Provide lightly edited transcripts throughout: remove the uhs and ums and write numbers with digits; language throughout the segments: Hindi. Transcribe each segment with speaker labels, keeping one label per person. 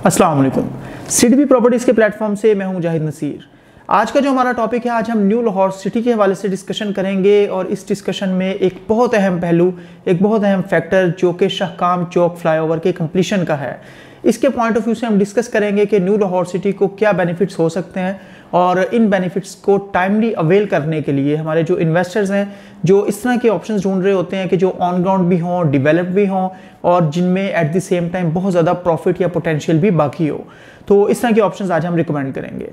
Speaker 1: अस्सलाम वालेकुम। सिडबी प्रॉपर्टीज़ के प्लेटफॉर्म से मैं हूं मुजाहिद नसीर। आज का जो हमारा टॉपिक है, आज हम न्यू लाहौर सिटी के हवाले से डिस्कशन करेंगे और इस डिस्कशन में एक बहुत अहम पहलू, एक बहुत अहम फैक्टर जो कि शाहकाम चौक फ्लाईओवर के कंप्लीशन का है, इसके पॉइंट ऑफ व्यू से हम डिस्कस करेंगे कि न्यू लाहौर सिटी को क्या बेनिफिट्स हो सकते हैं और इन बेनिफिट्स को टाइमली अवेल करने के लिए हमारे जो इन्वेस्टर्स हैं, जो इस तरह के ऑप्शंस ढूंढ रहे होते हैं कि जो ऑन ग्राउंड भी हों, डेवलप भी हों और जिनमें एट द सेम टाइम बहुत ज़्यादा प्रॉफिट या पोटेंशियल भी बाकी हो, तो इस तरह के ऑप्शंस आज हम रिकमेंड करेंगे।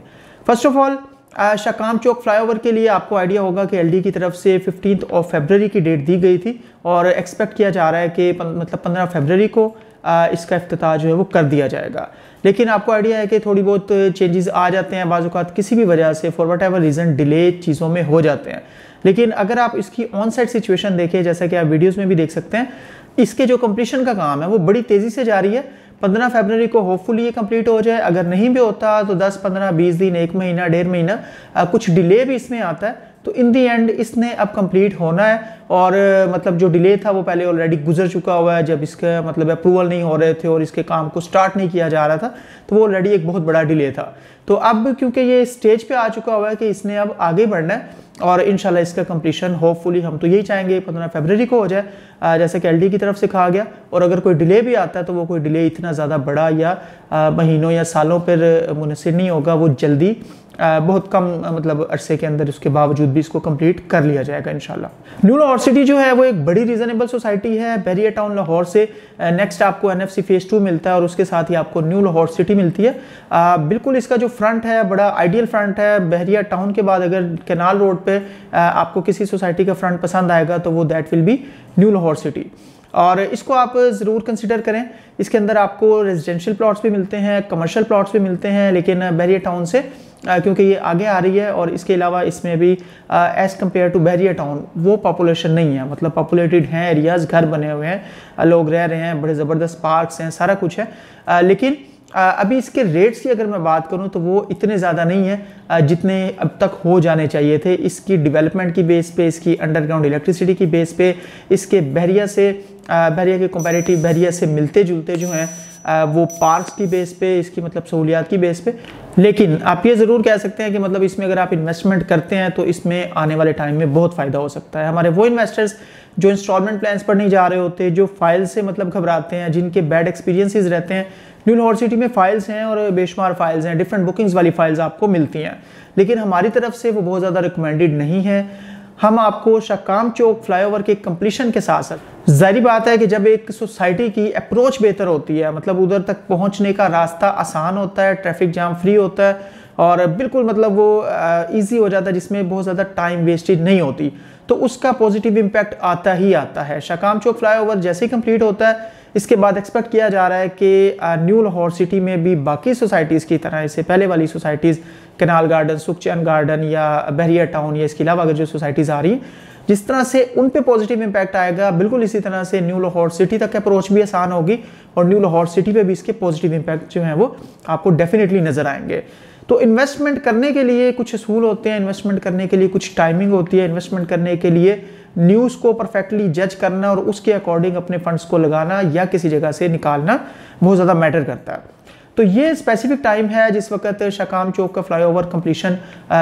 Speaker 1: First of all, शाहकाम Chowk flyover के लिए आपको आइडिया होगा कि एलडी की तरफ से 15 फरवरी की डेट दी गई थी और एक्सपेक्ट किया जा रहा है कि मतलब 15 फरवरी को इसका इफ्तिताह जो है वो कर दिया जाएगा। लेकिन आपको आइडिया है कि थोड़ी बहुत चेंजेस आ जाते हैं, बाज़ औक़ात किसी भी वजह से for what ever reason delay चीज़ों में हो जाते हैं। लेकिन अगर आप इसकी ऑन साइड सिचुएशन देखें, जैसा कि आप वीडियोज़ में भी देख सकते हैं, इसके जो कंप्लीशन का काम है वो बड़ी तेज़ी से जारी है। 15 फरवरी को होपफुली ये कंप्लीट हो जाए। अगर नहीं भी होता तो 10, 15, 20 दिन, 1 महीना, 1.5 महीना कुछ डिले भी इसमें आता है, तो इन दी एंड इसने अब कंप्लीट होना है। और मतलब जो डिले था वो पहले ऑलरेडी गुजर चुका हुआ है, जब इसका मतलब अप्रूवल नहीं हो रहे थे और इसके काम को स्टार्ट नहीं किया जा रहा था, तो वो ऑलरेडी एक बहुत बड़ा डिले था। तो अब क्योंकि ये स्टेज पे आ चुका हुआ है कि इसने अब आगे बढ़ना है और इंशाल्लाह इसका कंप्लीशन होपफुली हम तो यही चाहेंगे 15 फरवरी को हो जाए, जैसे कि एलडी की तरफ से कहा गया। और अगर कोई डिले भी आता है तो वो कोई डिले इतना ज़्यादा बड़ा या महीनों या सालों पर मुनहसर नहीं होगा, वो जल्दी बहुत कम मतलब अरसे के अंदर उसके बावजूद भी इसको कंप्लीट कर लिया जाएगा इंशाल्लाह। न्यू लाहौर सिटी जो है वो एक बड़ी रीजनेबल सोसाइटी है। बहरिया टाउन लाहौर से नेक्स्ट आपको एनएफसी फेज 2 मिलता है और उसके साथ ही आपको न्यू लाहौर सिटी मिलती है। बिल्कुल इसका जो फ्रंट है बड़ा आइडियल फ्रंट है। बहरिया टाउन के बाद अगर कैनाल रोड पे आपको किसी सोसाइटी का फ्रंट पसंद आएगा तो वो that will be new Lahore city, और इसको आप ज़रूर कंसिडर करें। इसके अंदर आपको रेजिडेंशियल प्लॉट्स भी मिलते हैं, कमर्शियल प्लॉट्स भी मिलते हैं, लेकिन बहरिया टाउन से क्योंकि ये आगे आ रही है और इसके अलावा इसमें भी as compare to Bahria Town वो पॉपुलेशन नहीं है, मतलब पॉपुलेटेड हैं एरियाज़, घर बने हुए हैं, लोग रह रहे हैं, बड़े ज़बरदस्त पार्क्स हैं, सारा कुछ है। लेकिन अभी इसके रेट्स की अगर मैं बात करूं तो वो इतने ज़्यादा नहीं है जितने अब तक हो जाने चाहिए थे। इसकी डेवलपमेंट की बेस पे, इसकी अंडरग्राउंड इलेक्ट्रिसिटी की बेस पे, इसके बहरिया के कंपैरेटिव बहरिया से मिलते जुलते जो हैं वो पार्क्स की बेस पे, इसकी मतलब सहूलियात की बेस पे। लेकिन आप ये ज़रूर कह सकते हैं कि मतलब इसमें अगर आप इन्वेस्टमेंट करते हैं तो इसमें आने वाले टाइम में बहुत फ़ायदा हो सकता है। हमारे वो इन्वेस्टर्स जो इंस्टॉलमेंट प्लान्स पर नहीं जा रहे होते, जो फाइल से मतलब घबराते हैं, जिनके बैड एक्सपीरियंसेस रहते हैं, न्यू लाहौर सिटी में फाइल्स हैं और बेशुमार फाइल्स हैं, डिफरेंट बुकिंग्स वाली फाइल्स आपको मिलती हैं, लेकिन हमारी तरफ से वो बहुत ज़्यादा रिकमेंडेड नहीं है। हम आपको शाहकाम चौक फ्लाईओवर के कंप्लीशन के साथ साथ, जाहिर बात है कि जब एक सोसाइटी की अप्रोच बेहतर होती है, मतलब उधर तक पहुंचने का रास्ता आसान होता है, ट्रैफिक जाम फ्री होता है और बिल्कुल मतलब वो इजी हो जाता है, जिसमें बहुत ज़्यादा टाइम वेस्टेज नहीं होती, तो उसका पॉजिटिव इम्पैक्ट आता ही आता है। शाहकाम चौक फ्लाईओवर जैसे ही कंप्लीट होता है, इसके बाद एक्सपेक्ट किया जा रहा है कि न्यू लाहौर सिटी में भी बाकी सोसाइटीज़ की तरह, इससे पहले वाली सोसाइटीज़ कैनाल गार्डन, सुखचैन गार्डन या बहरिया टाउन या इसके अलावा अगर जो सोसाइटीज़ आ रही हैं, जिस तरह से उन पे पॉजिटिव इम्पैक्ट आएगा, बिल्कुल इसी तरह से न्यू लाहौर सिटी तक अप्रोच भी आसान होगी और न्यू लाहौर सिटी पे भी इसके पॉजिटिव इम्पैक्ट जो हैं वो आपको डेफिनेटली नज़र आएंगे। तो इन्वेस्टमेंट करने के लिए कुछ असूल होते हैं, इन्वेस्टमेंट करने के लिए कुछ टाइमिंग होती है, इन्वेस्टमेंट करने के लिए न्यूज़ को परफेक्टली जज करना और उसके अकॉर्डिंग अपने फंड्स को लगाना या किसी जगह से निकालना बहुत ज़्यादा मैटर करता है। तो ये स्पेसिफिक टाइम है जिस वक्त शाहकाम चौक का फ्लाईओवर कंप्लीशन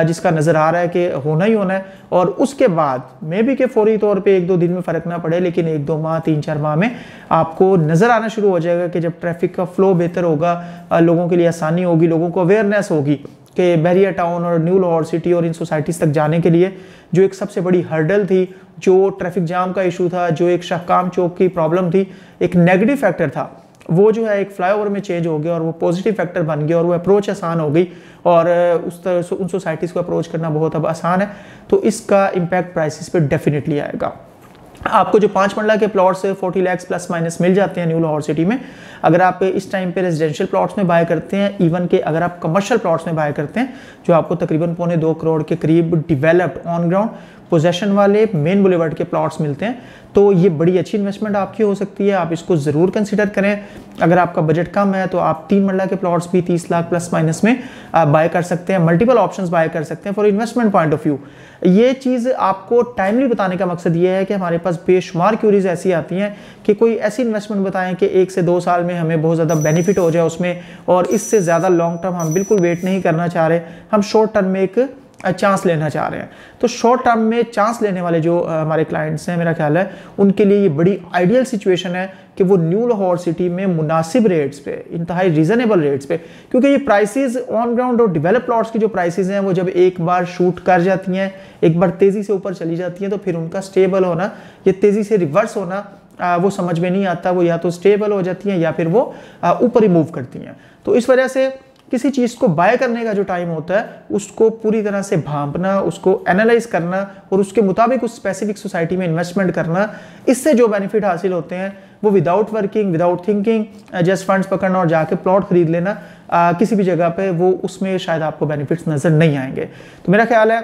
Speaker 1: जिसका नज़र आ रहा है कि होना ही होना है, और उसके बाद मे भी कि फौरी तौर पे 1-2 दिन में फ़र्क ना पड़े, लेकिन 1-2 माह, 3-4 माह में आपको नज़र आना शुरू हो जाएगा कि जब ट्रैफिक का फ्लो बेहतर होगा, लोगों के लिए आसानी होगी, लोगों को अवेयरनेस होगी कि बहरिया टाउन और न्यू लाहौर सिटी और इन सोसाइटीज़ तक जाने के लिए जो एक सबसे बड़ी हर्डल थी, जो ट्रैफिक जाम का इशू था, जो एक शाहकाम चौक की प्रॉब्लम थी, एक नेगेटिव फैक्टर था, वो जो है एक फ्लाईओवर में चेंज हो गया और वो पॉजिटिव फैक्टर बन गया और वो अप्रोच आसान हो गई और उस तरह उन सोसाइटीज़ को अप्रोच करना बहुत अब आसान है। तो इसका इम्पैक्ट प्राइसेस पे डेफिनेटली आएगा। आपको जो 5 मरला के प्लॉट्स 40 लाख प्लस माइनस मिल जाते हैं न्यू लाहौर सिटी में, अगर आप इस टाइम पे रेजिडेंशियल प्लॉट्स में बाय करते हैं, इवन के अगर आप कमर्शियल प्लॉट्स में बाय करते हैं, जो आपको तकरीबन 2.25 करोड़ के करीब डेवलप्ड ऑन ग्राउंड पोजेशन वाले मेन बुलेवर्ड के प्लॉट्स मिलते हैं, तो ये बड़ी अच्छी इन्वेस्टमेंट आपकी हो सकती है, आप इसको ज़रूर कंसिडर करें। अगर आपका बजट कम है तो आप 3 मरला के प्लॉट्स भी 30 लाख प्लस माइनस में बाय कर सकते हैं, मल्टीपल ऑप्शंस बाय कर सकते हैं for investment point of view. ये चीज़ आपको टाइमली बताने का मकसद ये है कि हमारे पास बेशुमार क्यूरीज ऐसी आती हैं कि कोई ऐसी इन्वेस्टमेंट बताएं कि 1 से 2 साल में हमें बहुत ज़्यादा बेनिफिट हो जाए उसमें, और इससे ज़्यादा लॉन्ग टर्म हम बिल्कुल वेट नहीं करना चाह रहे, हम शॉर्ट टर्म में एक चांस लेना चाह रहे हैं। तो शॉर्ट टर्म में चांस लेने वाले जो हमारे क्लाइंट्स हैं, मेरा ख्याल है उनके लिए ये बड़ी आइडियल सिचुएशन है कि वो न्यू लाहौर सिटी में मुनासिब रेट्स पे, इंतहाई रीजनेबल रेट्स पे, क्योंकि ये प्राइसेस ऑन ग्राउंड और डेवलप प्लॉट्स की जो प्राइसेस हैं वो जब एक बार शूट कर जाती हैं, एक बार तेज़ी से ऊपर चली जाती हैं, तो फिर उनका स्टेबल होना, ये तेज़ी से रिवर्स होना वो समझ में नहीं आता। वो या तो स्टेबल हो जाती हैं या फिर वो ऊपर ही मूव करती हैं। तो इस वजह से किसी चीज़ को बाय करने का जो टाइम होता है उसको पूरी तरह से भांपना, उसको एनालाइज करना और उसके मुताबिक उस स्पेसिफिक सोसाइटी में इन्वेस्टमेंट करना, इससे जो बेनिफिट हासिल होते हैं वो without working, without thinking, just funds पकड़ना और जाके प्लॉट खरीद लेना किसी भी जगह पे, वो उसमें शायद आपको बेनिफिट्स नज़र नहीं आएंगे। तो मेरा ख्याल है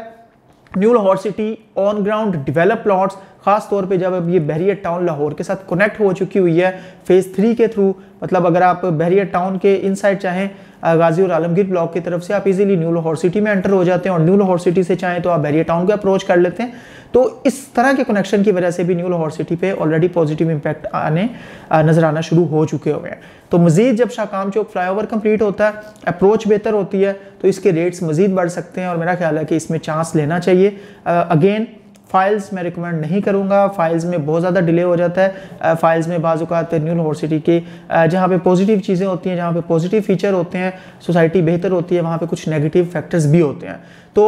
Speaker 1: new Lahore city on ground develop plots, खास तौर पे जब अब ये बहरिया टाउन लाहौर के साथ कनेक्ट हो चुकी हुई है फेज 3 के थ्रू, मतलब अगर आप बहरिया टाउन के इनसाइड चाहें गाजी और आलमगीर ब्लॉक की तरफ से आप इजीली न्यू लाहौर सिटी में एंटर हो जाते हैं, और न्यू लाहौर सिटी से चाहें तो आप बहरिया टाउन को अप्रोच कर लेते हैं। तो इस तरह के कनेक्शन की वजह से भी न्यू लाहौर सिटी पे ऑलरेडी पॉजिटिव इंपैक्ट नजर आना शुरू हो चुके हुए हैं। तो मजीद जब शाकाम चौक फ्लाईओवर कंप्लीट होता है, अप्रोच बेहतर होती है, तो इसके रेट्स मजीद बढ़ सकते हैं और मेरा ख्याल है कि इसमें चांस लेना चाहिए। अगेन फाइल्स मैं रिकमेंड नहीं करूंगा, फाइल्स में बहुत ज़्यादा डिले हो जाता है। फाइल्स में बाज़ औक़ात न्यू लाहौर सिटी के जहाँ पे पॉजिटिव चीज़ें होती हैं, जहाँ पे पॉजिटिव फीचर होते हैं, सोसाइटी बेहतर होती है, वहाँ पे कुछ नेगेटिव फैक्टर्स भी होते हैं। तो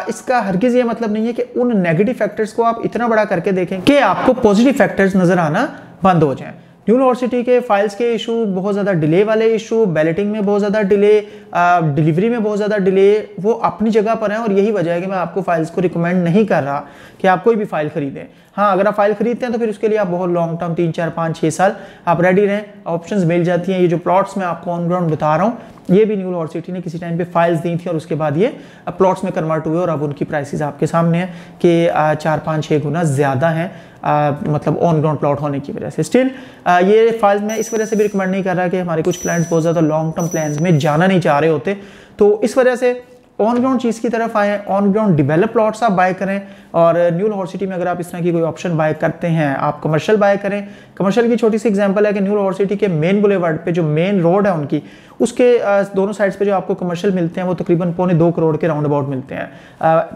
Speaker 1: इसका हरगिज़ ये मतलब नहीं है कि उन नेगेटिव फैक्टर्स को आप इतना बड़ा करके देखें कि आपको पॉजिटिव फैक्टर्स नज़र आना बंद हो जाएं। न्यू लाहौर सिटी के फाइल्स के इशू, बहुत ज़्यादा डिले वाले इशू, बैलेटिंग में बहुत ज़्यादा डिले, डिलीवरी में बहुत ज़्यादा डिले, वो अपनी जगह पर हैं और यही वजह है कि मैं आपको फाइल्स को रिकमेंड नहीं कर रहा कि आप कोई भी फाइल खरीदें। हाँ, अगर आप फाइल खरीदते हैं तो फिर उसके लिए आप बहुत लॉन्ग टर्म 3, 4, 5, 6 साल आप रेडी रहें, ऑप्शंस मिल जाती हैं। ये जो प्लॉट्स मैं आपको ऑन ग्राउंड बता रहा हूँ, ये भी न्यू लाहौर सिटी ने किसी टाइम पे फाइल्स दी थी और उसके बाद ये प्लॉट्स में कन्वर्ट हुए और अब उनकी प्राइसेस आपके सामने हैं कि 4, 5, 6 गुना ज़्यादा हैं, मतलब ऑन ग्राउंड प्लॉट होने की वजह से। स्टिल ये फाइल्स मैं इस वजह से भी रिकमेंड नहीं कर रहा कि हमारे कुछ क्लाइंट्स बहुत ज़्यादा लॉन्ग टर्म प्लान्स में जाना नहीं चाह रहे होते, तो इस वजह से ऑन ग्राउंड चीज़ की तरफ आए, ऑन ग्राउंड डेवलप प्लॉट्स आप बाय करें। और न्यू लाहौर सिटी में अगर आप इस तरह की कोई ऑप्शन बाय करते हैं, आप कमर्शियल बाय करें। कमर्शियल की छोटी सी एग्जांपल है कि न्यू लाहौर सिटी के मेन बुलेवार्ड पे जो मेन रोड है उनकी, उसके दोनों साइड्स पे जो आपको कमर्शियल मिलते हैं वो तकरीबन 2.25 करोड़ के राउंड अबाउट मिलते हैं,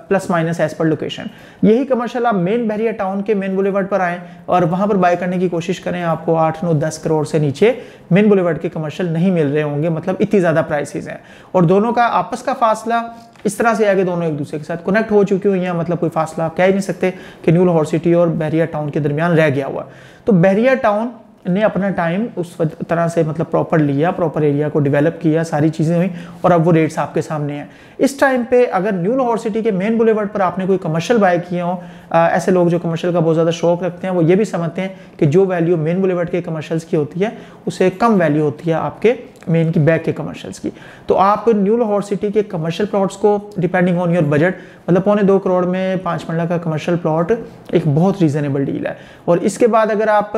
Speaker 1: plus minus as per location. यही कमर्शियल आप मेन बहरिया टाउन के मेन बुलेवार्ड पर आएँ और वहाँ पर बाय करने की कोशिश करें, आपको 8, 9, 10 करोड़ से नीचे मेन बुलेवार्ड के कमर्शियल नहीं मिल रहे होंगे, मतलब इतनी ज़्यादा प्राइसेस हैं। और दोनों का आपस का फासला इस तरह से आगे दोनों एक दूसरे के साथ कनेक्ट हो चुकी हुई हैं, मतलब कोई फासला आप कह ही नहीं सकते कि न्यू लाहौर सिटी और बहरिया टाउन के दरमियान रह गया हुआ। तो बहरिया टाउन ने अपना टाइम उस तरह से मतलब प्रॉपर लिया, प्रॉपर एरिया को डेवलप किया, सारी चीज़ें हुई और अब वो रेट्स आपके सामने हैं। इस टाइम पे अगर न्यू लाहौर सिटी के मेन बुलेवार्ड पर आपने कोई कमर्शियल बाय किए हो, ऐसे लोग जो कमर्शियल का बहुत ज़्यादा शौक रखते हैं वो ये भी समझते हैं कि जो वैल्यू मेन बुलेवार्ड के कमर्शियल्स की होती है उससे कम वैल्यू होती है आपके मेन की बैक के कमर्शियल्स की। तो आप न्यू लाहौर सिटी के कमर्शियल प्लॉट्स को डिपेंडिंग ऑन योर बजट, मतलब 2.25 करोड़ में 5 मरला का कमर्शियल प्लॉट एक बहुत रीजनेबल डील है। और इसके बाद अगर आप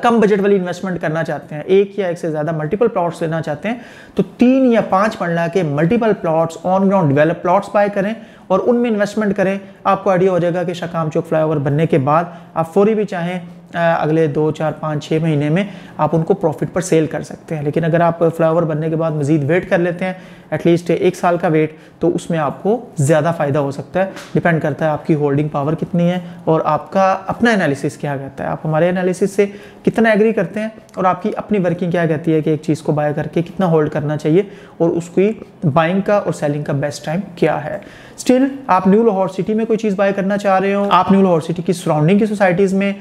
Speaker 1: कम बजट वाली इन्वेस्टमेंट करना चाहते हैं, एक या एक से ज़्यादा मल्टीपल प्लॉट्स लेना चाहते हैं, तो 3 या 5 मरला के multiple plots on ground develop plots buy करें और उनमें इन्वेस्टमेंट करें। आपको आइडिया हो जाएगा कि शाकाम चौक फ्लाईओवर बनने के बाद आप फौरी भी चाहें अगले 2, 4, 5, 6 महीने में आप उनको प्रॉफिट पर सेल कर सकते हैं। लेकिन अगर आप फ्लाईओवर बनने के बाद मजीद वेट कर लेते हैं, एटलीस्ट 1 साल का वेट, तो उसमें आपको ज़्यादा फ़ायदा हो सकता है। डिपेंड करता है आपकी होल्डिंग पावर कितनी है और आपका अपना एनालिसिस क्या कहता है, आप हमारे एनालिसिस से कितना एग्री करते हैं और आपकी अपनी वर्किंग क्या कहती है कि एक चीज़ को बाय करके कितना होल्ड करना चाहिए और उसकी बाइंग का और सेलिंग का बेस्ट टाइम क्या है। स्टिल आप न्यू लाहौर सिटी में कोई चीज़ बाय करना चाह रहे हो, आप न्यू लाहौर सिटी की सराउंडिंग की सोसाइटीज़ में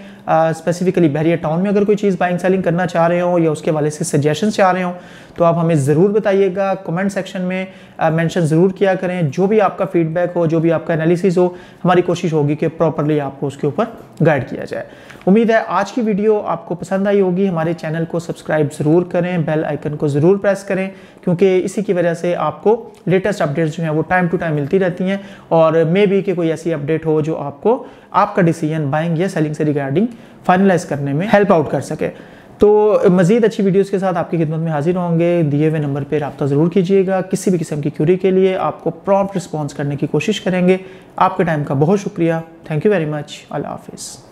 Speaker 1: स्पेसिफिकली बहरिया टाउन में अगर कोई चीज़ बाइंग सेलिंग करना चाह रहे हो या उसके वाले से सजेशन चाह रहे हो तो आप हमें ज़रूर बताइएगा, कमेंट सेक्शन में मेंशन ज़रूर किया करें। जो भी आपका फीडबैक हो, जो भी आपका एनालिसिस हो, हमारी कोशिश होगी कि प्रॉपरली आपको उसके ऊपर गाइड किया जाए। उम्मीद है आज की वीडियो आपको पसंद आई होगी। हमारे चैनल को सब्सक्राइब ज़रूर करें, बेल आइकन को ज़रूर प्रेस करें, क्योंकि इसी की वजह से आपको लेटेस्ट अपडेट्स जो हैं वो टाइम टू टाइम मिलती रहती हैं और मे बी कि कोई ऐसी अपडेट हो जो आपको आपका डिसीजन बाइंग या सेलिंग से रिगार्डिंग फाइनलाइज करने में हेल्प आउट कर सके। तो मज़ीद अच्छी वीडियोस के साथ आपकी खिदमत में हाजिर होंगे। दिए हुए नंबर पर रब्ता ज़रूर कीजिएगा। किसी भी किस्म की क्यूरी के लिए आपको प्रॉम्प्ट रिस्पॉन्स करने की कोशिश करेंगे। आपके टाइम का बहुत शुक्रिया। Thank you very much. अल्लाह हाफिज़।